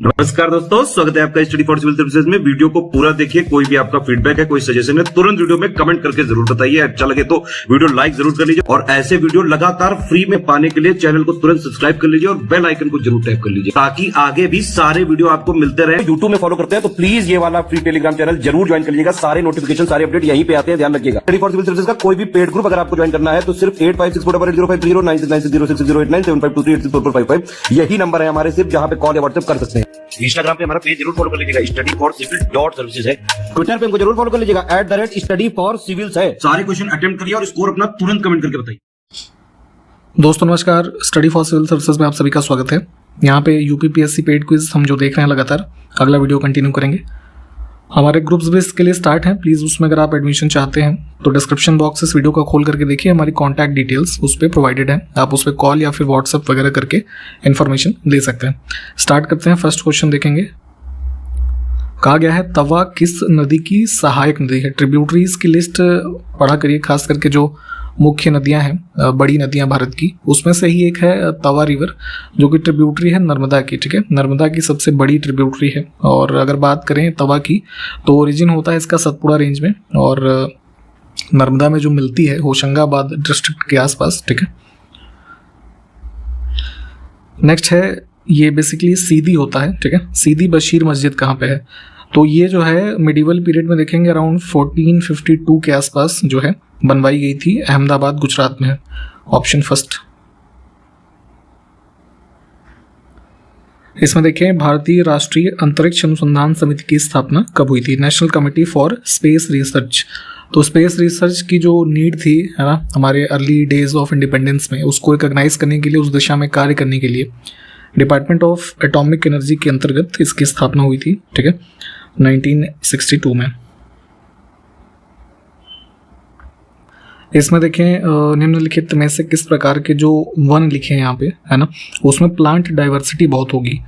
नमस्कार दोस्तों, स्वागत है आपका स्टडी फॉर सिविल सर्विसेज में। वीडियो को पूरा देखिए। कोई भी आपका फीडबैक है, कोई सजेशन है, तुरंत वीडियो में कमेंट करके जरूर बताइए। अच्छा लगे तो वीडियो लाइक जरूर कर लीजिए और ऐसे वीडियो लगातार फ्री में पाने के लिए चैनल को तुरंत सब्सक्राइब कर लीजिए और बेल आइकन को जरूर टैप कर लीजिए ताकि आगे भी सारे वीडियो आपको मिलते रहे। यूट्यूब में फॉलो करते हैं तो प्लीज ये वाला फ्री टेलीग्राम चैनल जरूर ज्वाइन कर लीजिएगा। सारे नोटिफिकेशन, सारे अपडेट यहीं पे आते हैं, ध्यान रखिएगा। स्टडी फॉर सिविल सर्विसेज का कोई भी पेड ग्रुप अगर आपको ज्वाइन करना है तो सिर्फ 8564805309696086089755 यही नंबर है हमारे, सिर्फ जहां पे कॉल या व्हाट्सएप कर सकते हैं। इंस्टाग्राम पे हमारा पेज जरूर फॉलो कर लीजिएगा, स्टडी फॉर सिविल .सर्विसेज है। ट्विटर पे हमको जरूर फॉलो कर लीजिएगा, @study for civils है। सारे क्वेश्चन अटेम्प्ट करिए और स्कोर अपना तुरंत कमेंट करके बताइए। दोस्तों नमस्कार, स्टडी फॉर सिविल सर्विसेज में आप सभी का स्वागत है। यहाँ पे यूपीपीएससी पेड क्विज हम जो देख रहे हैं लगातार, अगला वीडियो कंटिन्यू करेंगे। हमारे ग्रुप्स भी इसके लिए स्टार्ट हैं। प्लीज़ उसमें अगर आप एडमिशन चाहते हैं तो डिस्क्रिप्शन बॉक्स इस वीडियो का खोल करके देखिए, हमारी कॉन्टैक्ट डिटेल्स उस पर प्रोवाइडेड है। आप उस पर कॉल या फिर व्हाट्सएप वगैरह करके इन्फॉर्मेशन ले सकते हैं। स्टार्ट करते हैं। फर्स्ट क्वेश्चन देखेंगे। कहा गया है तवा किस नदी की सहायक नदी है। ट्रिब्यूटरीज की लिस्ट पढ़ा करिए, खास करके जो मुख्य नदियां हैं, बड़ी नदियां भारत की, उसमें से ही एक है तवा रिवर, जो कि ट्रिब्यूटरी है नर्मदा की। ठीक है, नर्मदा की सबसे बड़ी ट्रिब्यूटरी है। और अगर बात करें तवा की तो ओरिजिन होता है इसका सतपुड़ा रेंज में और नर्मदा में जो मिलती है होशंगाबाद डिस्ट्रिक्ट के आसपास। ठीक है, नेक्स्ट है, ये बेसिकली सीधी होता है। ठीक है, सीधी बशीर मस्जिद कहाँ पे है, तो ये जो है मिडिवल पीरियड में देखेंगे अराउंड 1452 के आसपास जो है बनवाई गई थी, अहमदाबाद गुजरात में है। Option first. इसमें देखें भारतीय राष्ट्रीय अंतरिक्ष अनुसंधान समिति की स्थापना कब हुई थी। National committee for space research. तो स्पेस रिसर्च की जो नीड थी, है ना, हमारे अर्ली डेज ऑफ इंडिपेंडेंस में, उसको रिकॉग्नाइज करने के लिए, उस दिशा में कार्य करने के लिए डिपार्टमेंट ऑफ एटॉमिक एनर्जी के अंतर्गत इसकी स्थापना हुई थी। ठीक है, 1962 में। इसमें देखें निम्नलिखित में से किस प्रकार के जो वन लिखे हैं यहाँ पे, है ना, उसमें प्लांट डाइवर्सिटी बहुत होगी।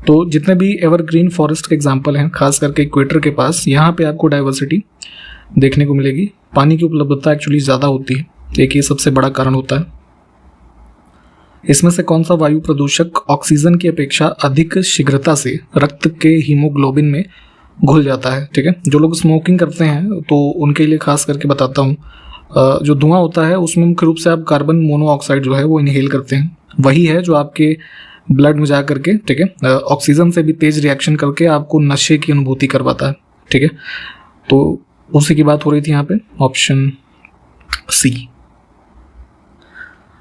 तो जितने भी एवरग्रीन फॉरेस्ट के एग्जांपल हैं, खास करके इक्वेटर के पास, यहाँ पे आपको डाइवर्सिटी देखने को मिलेगी। पानी की उपलब्धता एक्चुअली ज़्यादा होती है, एक ये सबसे बड़ा कारण होता है। इसमें से कौन सा वायु प्रदूषक ऑक्सीजन की अपेक्षा अधिक शीघ्रता से रक्त के हीमोग्लोबिन में घुल जाता है। ठीक है, जो लोग स्मोकिंग करते हैं तो उनके लिए खास करके बताता हूँ, जो धुआं होता है उसमें मुख्य रूप से आप कार्बन मोनोऑक्साइड जो है वो इनहेल करते हैं। वही है जो आपके ब्लड में जा करके, ठीक है, ऑक्सीजन से भी तेज रिएक्शन करके आपको नशे की अनुभूति करवाता है। ठीक है, तो उसी की बात हो रही थी यहाँ पे। Option C.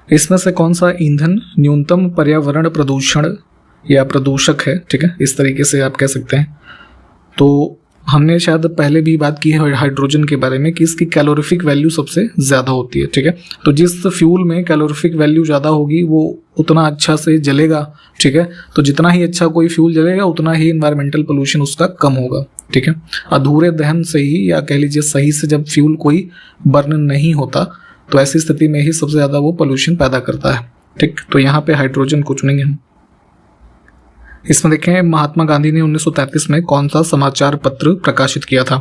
इसमें से कौन सा ईंधन न्यूनतम पर्यावरण प्रदूषण या प्रदूषक है। ठीक है, इस तरीके से आप कह सकते हैं। तो हमने शायद पहले भी बात की है हाइड्रोजन के बारे में कि इसकी कैलोरीफिक वैल्यू सबसे ज़्यादा होती है। ठीक है, तो जिस फ्यूल में कैलोरीफिक वैल्यू ज़्यादा होगी वो उतना अच्छा से जलेगा। ठीक है, तो जितना ही अच्छा कोई फ्यूल जलेगा उतना ही इन्वायरमेंटल पोल्यूशन उसका कम होगा। ठीक है, अधूरे दहन से ही, या कह लीजिए सही से जब फ्यूल कोई बर्न नहीं होता, तो ऐसी स्थिति में ही सबसे ज़्यादा वो पोल्यूशन पैदा करता है। ठीक, तो यहाँ पे हाइड्रोजन को चुनेंगे हम। इसमें देखें महात्मा गांधी ने 1933 में कौन सा समाचार पत्र प्रकाशित किया था।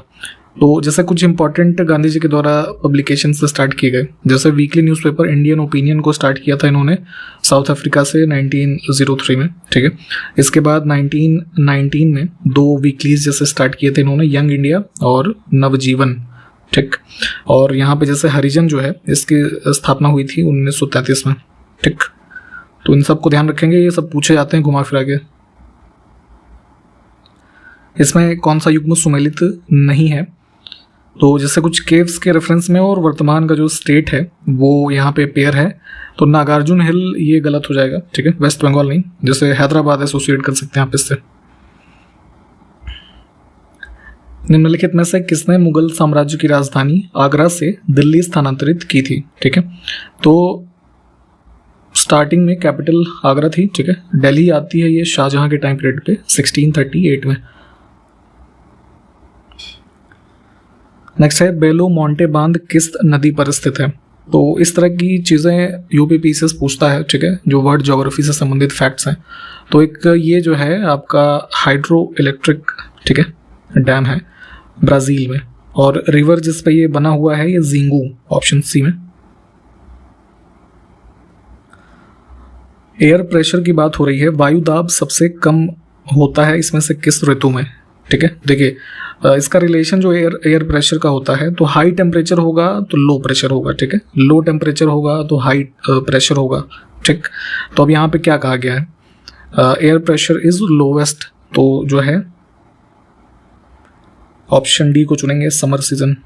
तो जैसे कुछ इंपॉर्टेंट गांधी जी के द्वारा पब्लिकेशन से स्टार्ट किए गए, जैसे वीकली न्यूज़पेपर इंडियन ओपिनियन को स्टार्ट किया था इन्होंने साउथ अफ्रीका से 1903 में। ठीक है, इसके बाद 1919 में 2 वीकलीज जैसे स्टार्ट किए थे इन्होंने, यंग इंडिया और नवजीवन। ठीक, और यहाँ पे जैसे हरिजन जो है इसकी स्थापना हुई थी 1933 में। ठीक, तो इन सब को ध्यान रखेंगे, ये सब पूछे जाते हैं घुमा फिरा के। इसमें कौन सा युग्म सुमेलित नहीं है, तो जैसे कुछ केव्स के रेफरेंस में और वर्तमान का जो स्टेट है वो यहाँ पे पेयर है, तो नागार्जुन हिल ये गलत हो जाएगा। ठीक है, वेस्ट बंगाल नहीं, जैसे हैदराबाद एसोसिएट कर सकते हैं आप इससे। निम्नलिखित में से किसने मुगल साम्राज्य की राजधानी आगरा से दिल्ली स्थानांतरित की थी। ठीक है, तो स्टार्टिंग में कैपिटल आगरा थी। ठीक है, दिल्ली आती है ये शाहजहां के टाइम पीरियड पे 1638 में। नेक्स्ट है, बेलो मोंटे बांध किस नदी पर स्थित है। तो इस तरह की चीज़ें यूपीपीसीएस पूछता है। ठीक है, जो वर्ल्ड ज्योग्राफी से संबंधित फैक्ट्स हैं। तो एक ये जो है आपका हाइड्रो इलेक्ट्रिक, ठीक है, डैम है ब्राज़ील में, और रिवर जिस पे ये बना हुआ है ये जिंगू। ऑप्शन सी में। एयर प्रेशर की बात हो रही है, वायु दाब सबसे कम होता है इसमें से किस ऋतु में, ठीक है। देखिए इसका रिलेशन जो एयर प्रेशर का होता है, तो हाई टेम्परेचर होगा तो लो प्रेशर होगा, ठीक है, लो टेम्परेचर होगा तो हाई प्रेशर होगा, ठीक। तो अब यहाँ पे क्या कहा गया है, एयर प्रेशर इज लोवेस्ट, तो जो है ऑप्शन डी को चुनेंगे, समर सीजन।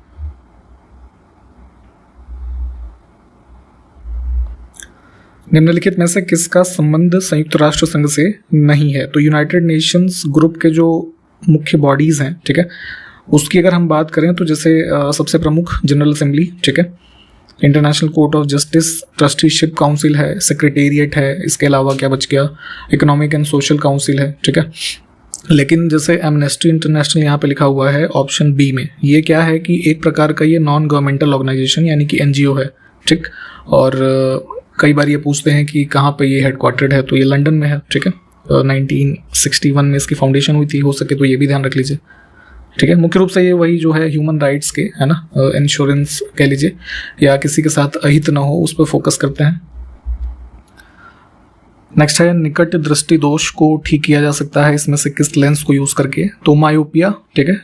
निम्नलिखित में से किसका संबंध संयुक्त राष्ट्र संघ से नहीं है, तो यूनाइटेड नेशंस ग्रुप के जो मुख्य बॉडीज हैं, ठीक है, उसकी अगर हम बात करें तो जैसे सबसे प्रमुख जनरल असेंबली, ठीक है, international court of justice, trusteeship council है, सेक्रेटेरिएट है, इसके अलावा क्या बच गया, इकोनॉमिक एंड सोशल काउंसिल है, ठीक है। लेकिन जैसे एमनेस्टी इंटरनेशनल यहाँ पे लिखा हुआ है ऑप्शन बी में, ये क्या है कि एक प्रकार का ये नॉन गवर्नमेंटल ऑर्गेनाइजेशन यानी कि एनजीओ है, ठीक। और कई बार ये पूछते हैं कि कहाँ पे ये हेडक्वार्टर्ड है, तो ये लंदन में है, ठीक है। 1961 में इसकी फाउंडेशन हुई थी, हो सके तो ये भी ध्यान रख लीजिए, ठीक है। मुख्य रूप से ये वही जो है ह्यूमन राइट्स के, है ना, इंश्योरेंस कह लीजिए, या किसी के साथ अहित ना हो उस पर फोकस करते हैं। नेक्स्ट है निकट दृष्टि दोष को ठीक किया जा सकता है इसमें से किस लेंस को यूज करके, तो मायोपिया, ठीक है,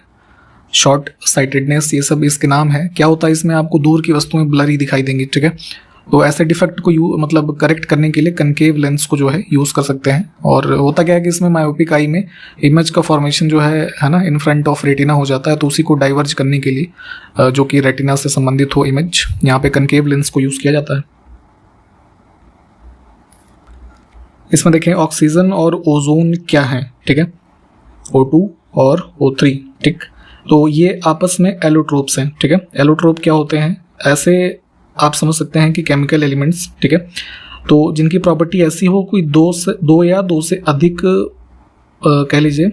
शॉर्ट साइटेडनेस, ये सब इसके नाम है। क्या होता है इसमें, आपको दूर की वस्तुएं ब्लरी दिखाई देंगी, ठीक है। तो ऐसे डिफेक्ट को मतलब करेक्ट करने के लिए कनकेव लेंस को जो है यूज कर सकते हैं। और होता क्या है कि इसमें मायोपिक आई में इमेज का फॉर्मेशन जो है ना, इन फ्रंट ऑफ रेटिना हो जाता है, तो उसी को डाइवर्ज करने के लिए जो कि रेटिना से संबंधित हो इमेज, यहाँ पे कनकेव लेंस को यूज किया जाता है। इसमें देखें ऑक्सीजन और ओजोन क्या है, ठीक है, O2 और O3, ठीक। तो ये आपस में एलोट्रोप्स हैं, ठीक है। एलोट्रोप क्या होते हैं, ऐसे आप समझ सकते हैं कि केमिकल एलिमेंट्स, ठीक है, तो जिनकी प्रॉपर्टी ऐसी हो कोई दो या दो से अधिक कह लीजिए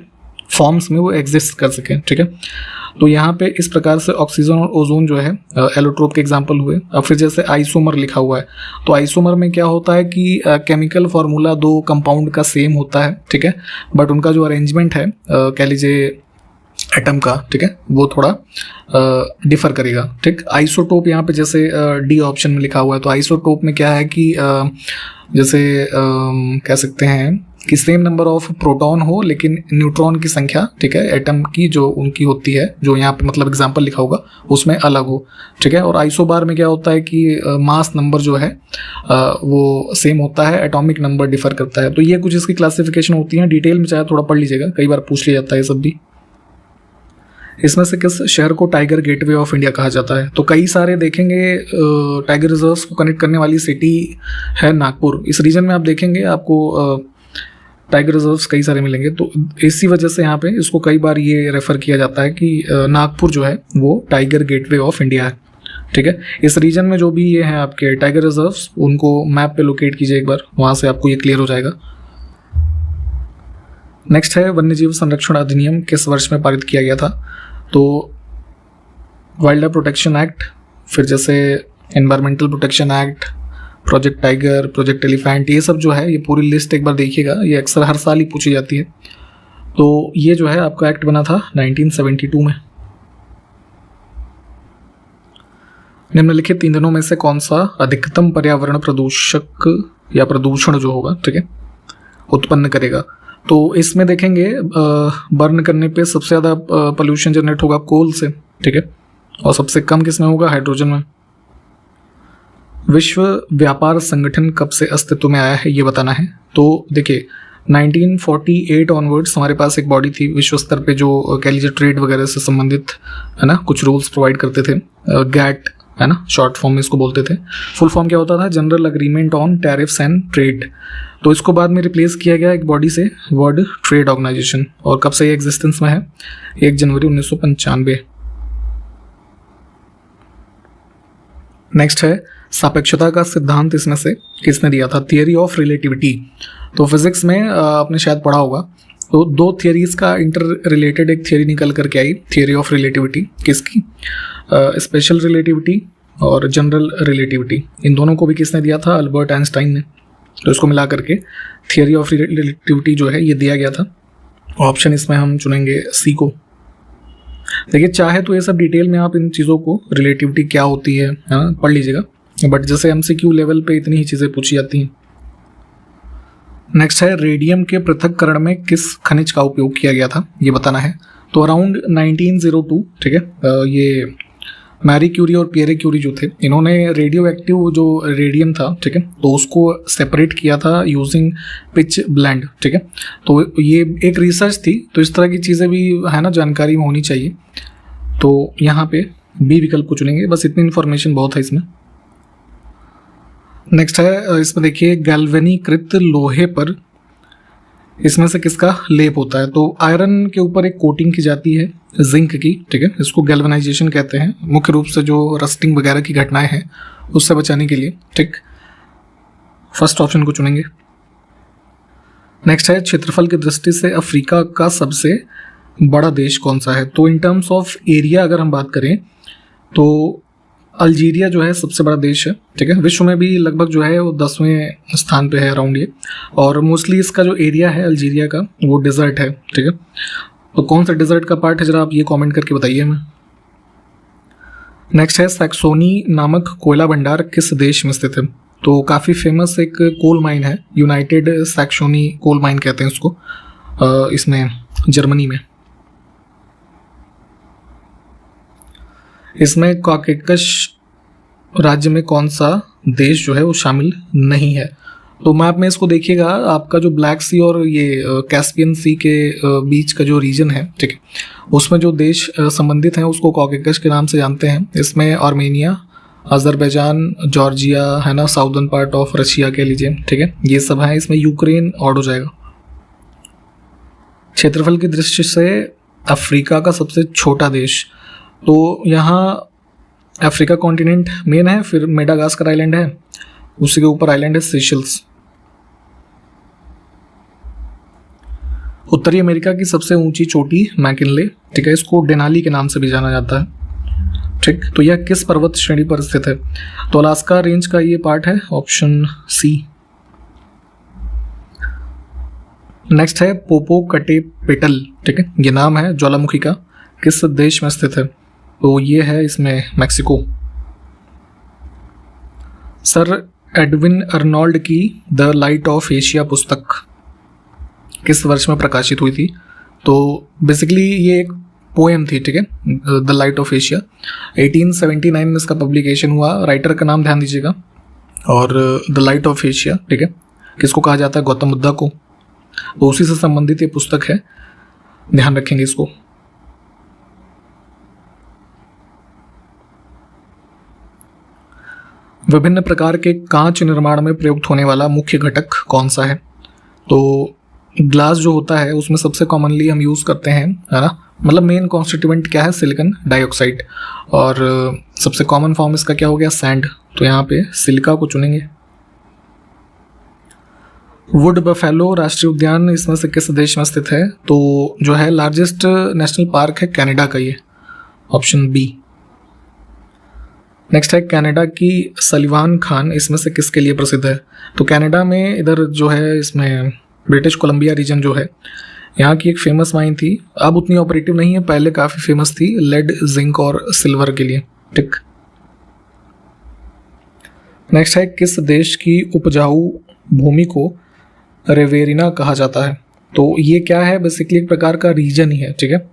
फॉर्म्स में वो एग्जिस्ट कर सकें, ठीक है। तो यहाँ पे इस प्रकार से ऑक्सीजन और ओजोन जो है एलोट्रोप के एग्जाम्पल हुए। अब फिर जैसे आइसोमर लिखा हुआ है, तो आइसोमर में क्या होता है कि केमिकल फार्मूला दो कंपाउंड का सेम होता है, ठीक है, बट उनका जो अरेंजमेंट है कह लीजिए एटम का, ठीक है, वो थोड़ा डिफर करेगा, ठीक। आइसोटोप यहाँ पे जैसे डी ऑप्शन में लिखा हुआ है, तो आइसोटोप में क्या है कि जैसे कह सकते हैं कि सेम नंबर ऑफ प्रोटॉन हो लेकिन न्यूट्रॉन की संख्या, ठीक है, एटम की जो उनकी होती है, जो यहाँ पे मतलब एग्जांपल लिखा होगा उसमें अलग हो, ठीक है। और आइसोबार में क्या होता है कि मास नंबर जो है वो सेम होता है, एटॉमिक नंबर डिफर करता है। तो ये कुछ इसकी क्लासिफिकेशन होती है, डिटेल में चाहे थोड़ा पढ़ लीजिएगा, कई बार पूछ लिया जाता है ये सब भी। इसमें से किस शहर को टाइगर गेटवे ऑफ इंडिया कहा जाता है, तो कई सारे देखेंगे टाइगर रिजर्व्स को कनेक्ट करने वाली सिटी है नागपुर। इस रीजन में आप देखेंगे आपको टाइगर रिजर्व्स कई सारे मिलेंगे, तो इसी वजह से यहाँ पे इसको कई बार ये रेफर किया जाता है कि नागपुर जो है वो टाइगर गेटवे ऑफ इंडिया है, ठीक है। इस रीजन में जो भी ये हैं आपके टाइगर रिजर्व्स, उनको मैप पे लोकेट कीजिए एक बार, वहाँ से आपको ये क्लियर हो जाएगा। नेक्स्ट है वन्यजीव संरक्षण अधिनियम किस वर्ष में पारित किया गया था, तो वाइल्ड लाइफ प्रोटेक्शन एक्ट, फिर जैसे environmental protection act, project tiger, project elephant, ये सब जो है, ये पूरी लिस्ट एक बार देखिएगा, ये अक्सर हर साल ही पूछी जाती है। तो ये जो है आपका एक्ट बना था 1972 में। निम्नलिखित ईंधनों में से कौन सा अधिकतम पर्यावरण प्रदूषक या प्रदूषण जो होगा, ठीक है, उत्पन्न करेगा, तो इसमें देखेंगे बर्न करने पे सबसे ज़्यादा पोल्यूशन जनरेट होगा कोल से, ठीक है, और सबसे कम किसमें होगा, हाइड्रोजन में। विश्व व्यापार संगठन कब से अस्तित्व में आया है ये बताना है, तो देखिए 1948 ऑनवर्ड्स हमारे पास एक बॉडी थी विश्व स्तर पे जो कह लीजिए ट्रेड वगैरह से संबंधित, है ना, कुछ रूल्स प्रोवाइड करते थे, गैट, है ना, शॉर्ट फॉर्म में इसको बोलते थे। फुल फॉर्म क्या होता था, general agreement on tariffs and trade. तो इसको बाद में रिप्लेस किया गया एक बॉडी से, वर्ल्ड ट्रेड ऑर्गेनाइजेशन, और कब से ये एग्जिस्टेंस में है, 1 जनवरी 1995। नेक्स्ट है सापेक्षता का सिद्धांत इसमें से किसने दिया था, थियरी ऑफ रिलेटिविटी। तो फिजिक्स में आपने शायद पढ़ा होगा, तो दो थियरीज का इंटर रिलेटेड एक थियरी निकल करके आई, थियरी ऑफ रिलेटिविटी, किसकी, स्पेशल रिलेटिविटी और जनरल रिलेटिविटी। इन दोनों को भी किसने दिया था, अल्बर्ट आइंस्टाइन ने। तो इसको मिला करके थियरी ऑफ रिलेटिविटी जो है ये दिया गया था। ऑप्शन इसमें हम चुनेंगे सी को। देखिए चाहे तो ये सब डिटेल में आप इन चीज़ों को, रिलेटिविटी क्या होती है, पढ़ लीजिएगा, बट जैसे एमसीक्यू लेवल पे इतनी ही चीज़ें पूछी जाती हैं। नेक्स्ट है रेडियम के पृथक्करण में किस खनिज का उपयोग किया गया था, ये बताना है। तो अराउंड 1902, ठीक है, ये मैरी क्यूरी और पियरे क्यूरी जो थे, इन्होंने रेडियो एक्टिव जो रेडियम था, ठीक है, तो उसको सेपरेट किया था यूजिंग पिच ब्लेंड, ठीक है। तो ये एक रिसर्च थी, तो इस तरह की चीज़ें भी है ना जानकारी में होनी चाहिए। तो यहाँ पे बी विकल्प को चुनेंगे, बस इतनी इन्फॉर्मेशन बहुत है इसमें। नेक्स्ट है, इसमें देखिए गैल्वेनीकृत लोहे पर इसमें से किसका लेप होता है। तो आयरन के ऊपर एक कोटिंग की जाती है जिंक की, ठीक है, इसको गैल्वेनाइजेशन कहते हैं, मुख्य रूप से जो रस्टिंग वगैरह की घटनाएं हैं उससे बचाने के लिए, ठीक। फर्स्ट ऑप्शन को चुनेंगे। नेक्स्ट है, क्षेत्रफल की दृष्टि से अफ्रीका का सबसे बड़ा देश कौन सा है। तो इन टर्म्स ऑफ एरिया अगर हम बात करें तो अल्जीरिया जो है सबसे बड़ा देश है, ठीक है। विश्व में भी लगभग जो है वो 10वें स्थान पे है अराउंड ये, और मोस्टली इसका जो एरिया है अल्जीरिया का वो डिजर्ट है, ठीक है। तो कौन सा डिजर्ट का पार्ट है जरा आप ये कमेंट करके बताइए हमें। नेक्स्ट है, सैक्सोनी नामक कोयला भंडार किस देश में स्थित है। तो काफ़ी फेमस एक कोल माइन है, यूनाइटेड सैक्सोनी कोल माइन कहते हैं उसको, इसमें जर्मनी में। इसमें कॉकेकस राज्य में कौन सा देश जो है वो शामिल नहीं है। तो मैप में इसको देखिएगा, आपका जो ब्लैक सी और ये कैस्पियन सी के बीच का जो रीजन है, ठीक है, उसमें जो देश संबंधित हैं उसको कॉकेकस के नाम से जानते हैं। इसमें आर्मेनिया, अजरबैजान, जॉर्जिया है ना, साउदर्न पार्ट ऑफ रशिया कह लीजिए, ठीक है, ये सब है। इसमें यूक्रेन ऐड हो जाएगा। क्षेत्रफल की दृष्टि से अफ्रीका का सबसे छोटा देश, तो यहाँ अफ्रीका कॉन्टिनेंट मेन है, फिर मेडागास्कर आइलैंड है, उसी के ऊपर आइलैंड है सेशल्स। उत्तरी अमेरिका की सबसे ऊंची चोटी मैकिनले, ठीक है, इसको डेनाली के नाम से भी जाना जाता है, ठीक। तो यह किस पर्वत श्रेणी पर स्थित है। तो अलास्का रेंज का ये पार्ट है, ऑप्शन सी। नेक्स्ट है पोपोकटेपेटल, ठीक है, ये नाम है ज्वालामुखी का, किस देश में स्थित है। तो ये है इसमें मैक्सिको। सर एडविन अर्नोल्ड की द लाइट ऑफ एशिया पुस्तक किस वर्ष में प्रकाशित हुई थी। तो बेसिकली ये एक पोएम थी, ठीक है, द लाइट ऑफ एशिया। 1879 में इसका पब्लिकेशन हुआ। राइटर का नाम ध्यान दीजिएगा। और द लाइट ऑफ एशिया, ठीक है, किसको कहा जाता है, गौतम बुद्धा को। तो उसी से संबंधित ये पुस्तक है, ध्यान रखेंगे इसको। विभिन्न प्रकार के कांच निर्माण में प्रयुक्त होने वाला मुख्य घटक कौन सा है। तो ग्लास जो होता है उसमें सबसे कॉमनली हम यूज़ करते हैं, है ना, मतलब मेन कॉन्स्टिट्यूएंट क्या है, सिलिकॉन डाइऑक्साइड, और सबसे कॉमन फॉर्म इसका क्या हो गया, सैंड। तो यहाँ पे सिलिका को चुनेंगे। वुड बफेलो राष्ट्रीय उद्यान इसमें से किस देश में स्थित है। तो जो है लार्जेस्ट नेशनल पार्क है कनाडा का, ये ऑप्शन बी। नेक्स्ट है, कनाडा की सलिवान खान इसमें से किसके लिए प्रसिद्ध है। तो कनाडा में इधर जो है इसमें ब्रिटिश कोलंबिया रीजन जो है, यहाँ की एक फेमस माइन थी, अब उतनी ऑपरेटिव नहीं है, पहले काफ़ी फेमस थी लेड, जिंक और सिल्वर के लिए, ठीक। नेक्स्ट है, किस देश की उपजाऊ भूमि को रेवेरिना कहा जाता है। तो ये क्या है, बेसिकली एक प्रकार का रीजन ही है, ठीक है,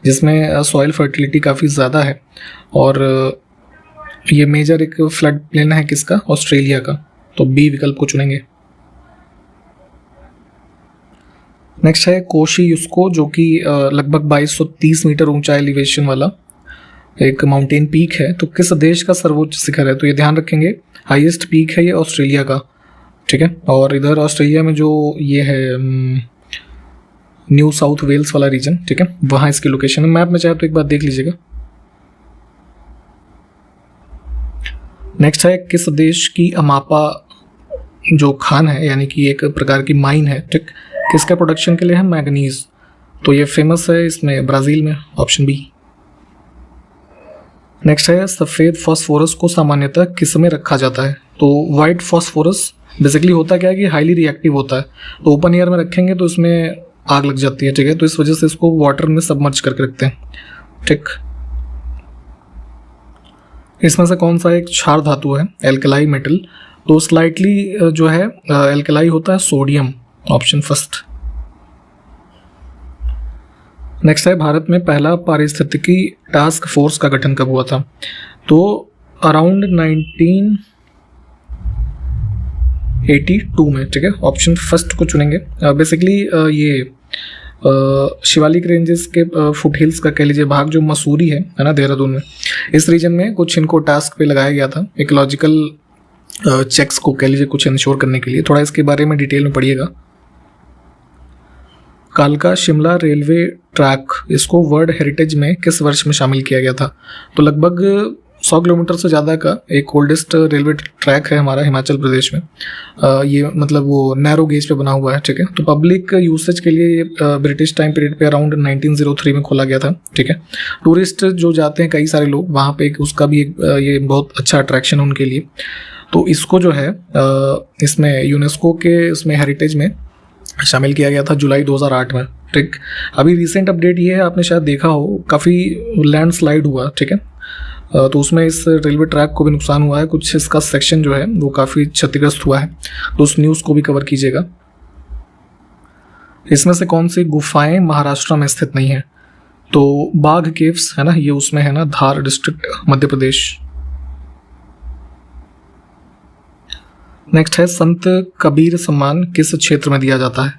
जिसमें सॉइल फर्टिलिटी काफ़ी ज़्यादा है, और ये मेजर एक फ्लड प्लेन है किसका, ऑस्ट्रेलिया का। तो बी विकल्प को चुनेंगे। नेक्स्ट है कोशी युस्को, जो कि लगभग 2230 मीटर ऊंचा एलिवेशन वाला एक माउंटेन पीक है। तो किस देश का सर्वोच्च शिखर है। तो ये ध्यान रखेंगे, हाईएस्ट पीक है ये ऑस्ट्रेलिया का, ठीक है। और इधर ऑस्ट्रेलिया में जो ये है न्यू साउथ वेल्स वाला रीजन, ठीक है, वहाँ इसकी लोकेशन है। मैप में चाहे तो एक बार देख लीजिएगा। नेक्स्ट है, किस देश की अमापा जो खान है, यानी कि एक प्रकार की माइन है, ठीक, किसके प्रोडक्शन के लिए है, मैग्नीज। तो ये फेमस है इसमें ब्राज़ील में, ऑप्शन बी। नेक्स्ट है, सफ़ेद फॉस्फोरस को सामान्यतः किस में रखा जाता है। तो वाइट फॉस्फोरस बेसिकली होता क्या है कि हाईली रिएक्टिव होता है, तो ओपन एयर में रखेंगे तो इसमें आग लग जाती है, ठीक है, तो इस वजह से इसको वाटर में सबमर्ज करके रखते हैं, ठीक। इसमें से कौन सा एक क्षार धातु है, एल्कलाई मेटल। तो स्लाइटली जो है एल्कलाई होता है सोडियम, ऑप्शन फर्स्ट। नेक्स्ट है, भारत में पहला पारिस्थितिकी टास्क फोर्स का गठन कब हुआ था? तो अराउंड 1982 में, ठीक है, ऑप्शन फर्स्ट को चुनेंगे। बेसिकली ये शिवालिक रेंजेस के फुट हिल्स का कह लीजिए भाग जो मसूरी है ना, देहरादून में, इस रीजन में कुछ इनको टास्क पे लगाया गया था इकोलॉजिकल चेक्स को कह लीजिए कुछ इंश्योर करने के लिए। थोड़ा इसके बारे में डिटेल में पढ़िएगा। कालका शिमला रेलवे ट्रैक, इसको वर्ल्ड हेरिटेज में किस वर्ष में शामिल किया गया था? तो लगभग 100 किलोमीटर से ज़्यादा का एक ओल्डेस्ट रेलवे ट्रैक है हमारा हिमाचल प्रदेश में। ये मतलब वो नैरो गेज पे बना हुआ है, ठीक है। तो पब्लिक यूसेज के लिए ये ब्रिटिश टाइम पीरियड पे अराउंड 1903 में खोला गया था, ठीक है। टूरिस्ट जो जाते हैं कई सारे लोग वहाँ पे, उसका भी एक ये बहुत अच्छा अट्रैक्शन है उनके लिए। तो इसको जो है इसमें यूनेस्को के इसमें हेरिटेज में शामिल किया गया था जुलाई 2008 में, ठीक। अभी रिसेंट अपडेट ये है, आपने शायद देखा हो, काफ़ी लैंडस्लाइड हुआ, ठीक है। तो उसमें इस रेलवे ट्रैक को भी नुकसान हुआ है, कुछ इसका सेक्शन जो है वो काफ़ी क्षतिग्रस्त हुआ है, तो उस न्यूज़ को भी कवर कीजिएगा। इसमें से कौन सी गुफाएं महाराष्ट्र में स्थित नहीं है? तो बाघ केव्स है ना, ये उसमें है ना, धार डिस्ट्रिक्ट, मध्य प्रदेश। नेक्स्ट है, संत कबीर सम्मान किस क्षेत्र में दिया जाता है?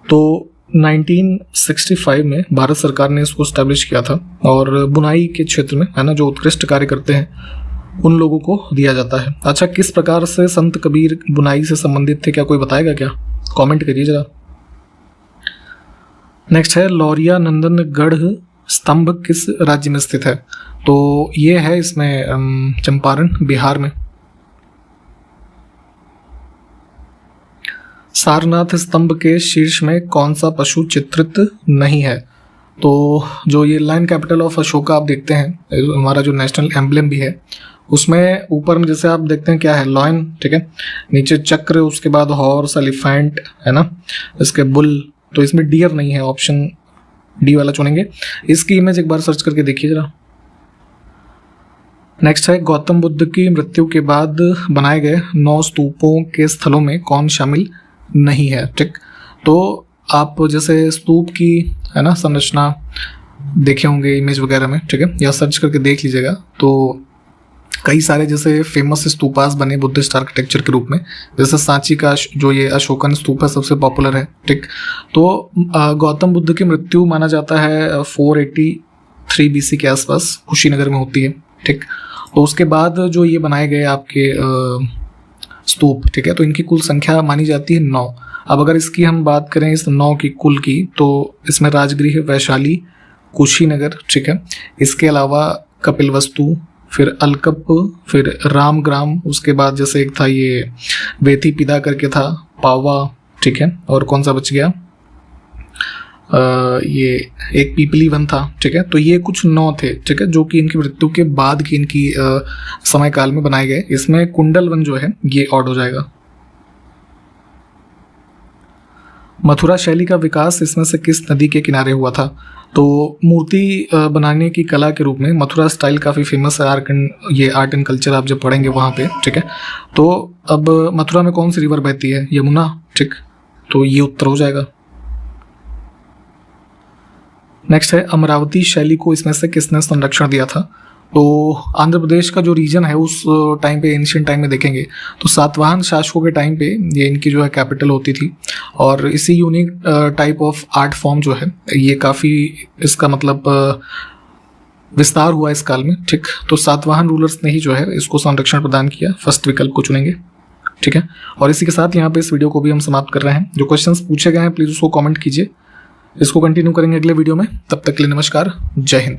तो 1965 में भारत सरकार ने इसको स्टैब्लिश किया था और बुनाई के क्षेत्र में है ना, जो उत्कृष्ट कार्य करते हैं उन लोगों को दिया जाता है। अच्छा, किस प्रकार से संत कबीर बुनाई से संबंधित थे, क्या कोई बताएगा क्या? कमेंट करिए जरा। नेक्स्ट है, लौरिया नंदनगढ़ स्तंभ किस राज्य में स्थित है? तो ये है इसमें चंपारण, बिहार में। सारनाथ स्तंभ के शीर्ष में कौन सा पशु चित्रित नहीं है? तो जो ये लाइन कैपिटल ऑफ अशोका आप देखते हैं, हमारा जो नेशनल एम्बलम भी है, उसमें ऊपर में जैसे आप देखते हैं क्या है, लॉयन, ठीक है, नीचे चक्र, उसके बाद हॉर्स, एलिफेंट है ना, इसके बुल। तो इसमें डियर नहीं है, ऑप्शन डी वाला चुनेंगे। इसकी इमेज एक बार सर्च करके देखिए जरा। नेक्स्ट है, गौतम बुद्ध की मृत्यु के बाद बनाए गए 9 स्तूपों के स्थलों में कौन शामिल नहीं है, ठीक। तो आप जैसे स्तूप की है ना संरचना देखे होंगे इमेज वगैरह में, ठीक है, या सर्च करके देख लीजिएगा। तो कई सारे जैसे फेमस स्तूपास बने बुद्धिस्ट आर्किटेक्चर के रूप में, जैसे सांची का जो ये अशोकन स्तूप है सबसे पॉपुलर है, ठीक। तो गौतम बुद्ध की मृत्यु माना जाता है 483 BC के आसपास कुशीनगर में होती है, ठीक। तो उसके बाद जो ये बनाए गए आपके स्तूप, ठीक है, तो इनकी कुल संख्या मानी जाती है 9। अब अगर इसकी हम बात करें इस 9 की कुल की, तो इसमें राजगृह, वैशाली, कुशीनगर, ठीक है, इसके अलावा कपिलवस्तु, फिर अलकप, फिर रामग्राम, उसके बाद जैसे एक था ये बेथीपिदा करके था, पावा, ठीक है, और कौन सा बच गया, ये एक पीपली वन था, ठीक है। तो ये कुछ 9 थे, ठीक है, जो कि इनकी मृत्यु के बाद की इनकी समय काल में बनाए गए। इसमें कुंडल वन जो है ये ऑड हो जाएगा। मथुरा शैली का विकास इसमें से किस नदी के किनारे हुआ था? तो मूर्ति बनाने की कला के रूप में मथुरा स्टाइल काफ़ी फेमस है, ये आर्ट एंड कल्चर आप जब पढ़ेंगे वहाँ पे, ठीक है। तो अब मथुरा में कौन सी रिवर बहती है? यमुना, ठीक। तो ये उत्तर हो जाएगा। नेक्स्ट है, अमरावती शैली को इसमें से किसने संरक्षण दिया था? तो आंध्र प्रदेश का जो रीजन है उस टाइम पे, एंशिएंट टाइम में देखेंगे तो सातवाहन शासकों के टाइम पे ये इनकी जो है कैपिटल होती थी, और इसी unique type of art form जो है ये काफ़ी इसका मतलब विस्तार हुआ इस काल में, ठीक। तो सातवाहन रूलर्स ने ही जो है इसको संरक्षण प्रदान किया। फर्स्ट विकल्प को चुनेंगे, ठीक है। और इसी के साथ यहाँ पे इस वीडियो को भी हम समाप्त कर रहे हैं। जो क्वेश्चंस पूछे गए हैं प्लीज़ उसको कमेंट कीजिए। इसको कंटिन्यू करेंगे अगले वीडियो में। तब तक के लिए नमस्कार, जय हिंद।